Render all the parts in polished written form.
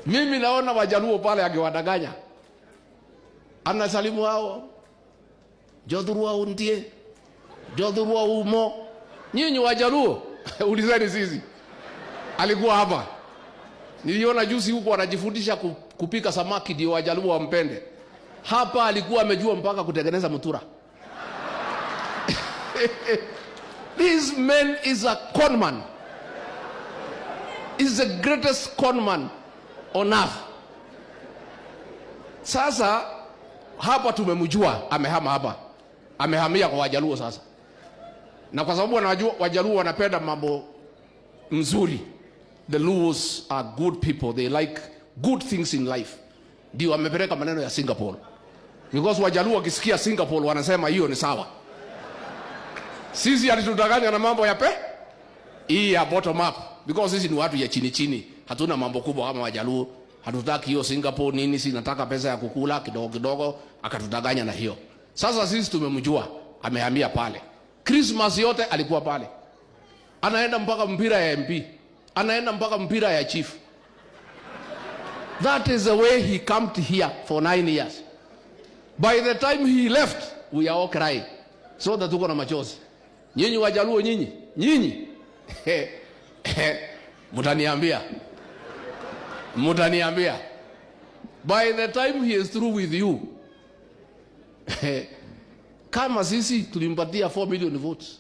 Mimi naona Wajaluo pale akiwadanganya. Anasalimu hao. Jodhurua undie. Jodhurua umo. Nyinyi Wajaluo, ulizeni sisi. Alikuwa hapa. Niliona juzi huko wanajifundisha kupika samaki ndio Wajaluo wampende. Hapa alikuwa amejua mpaka kutengeneza mutura. This man is a conman. Is the greatest conman on earth. Sasa hapa tumemjua amehama hapa. Amehamia kwa Wajaluo sasa. Na kwa sababu wanajua Wajaluo wanapenda mambo mzuri. The Luos are good people. They like good things in life. Ndio wamepeleka maneno ya Singapore. Because Wajaluo wakisikia Singapore wanasema hiyo ni sawa. Sisi alitudanganya na mambo ya hii ya bottom up. Because sisi ni watu ya chini chini. Hatuna mambo kubwa kama Wajaluo. Hatutaki hiyo Singapore nini, si nataka pesa ya kukula kidogo kidogo, akatudanganya na hiyo. Sasa sisi tumemjua, amehamia pale. Christmas yote alikuwa pale. Anaenda mpaka mpira ya MP. Anaenda mpaka mpira ya chief. That is the way he came here for 9 years. By the time he left, we are all crying. So that tuko na machozi. Nyinyi Wajaluo nyinyi. Mutaniambia. By the time he is through with you, kama sisi tulimpatia 4 million votes.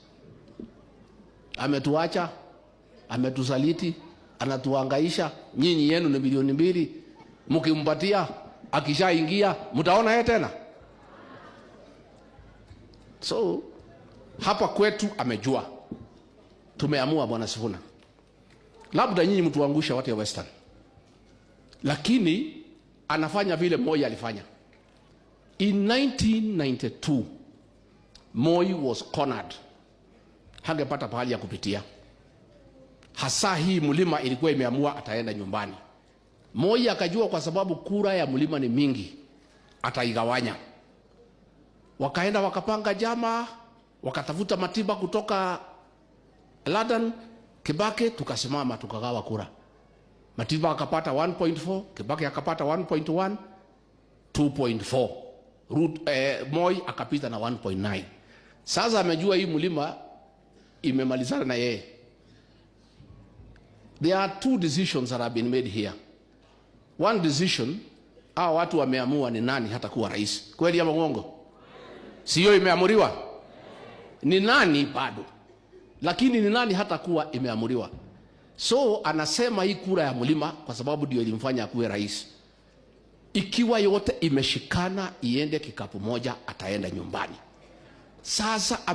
Ametuacha, ametusaliti, anatuhangaisha. Nyinyi yenu ni milioni 2. Mkimpatia akishaingia mtaona yeye tena. So hapa kwetu amejua. Tumeamua Bwana Sifuna. Labda nyinyi mtuangusha watu ya Western. Lakini anafanya vile Moi alifanya. In 1992 Moi was cornered. Hangepata pahali ya kupitia. Hasa hii mlima ilikuwa imeamua ataenda nyumbani. Moi akajua kwa sababu kura ya mlima ni mingi, ataigawanya. Wakaenda wakapanga jama, wakatafuta Matiba kutoka London, Kibaki, tukasimama tukagawa kura. Matiba akapata 1.4, Kibaki akapata 1.1, 2.4. Moi akapita na 1.9. Sasa amejua hii mlima imemalizana na yeye. There are 2 decisions that have been made here. One decision, watu wameamua ni nani hata kuwa rais. Kweli ama uongo? Sio imeamuriwa? Ni nani bado? Lakini ni nani hata kuwa imeamuriwa. So anasema hii kura ya mlima kwa sababu ndio ilimfanya akuwe rais. Ikiwa yote imeshikana iende kikapu moja ataenda nyumbani. Sasa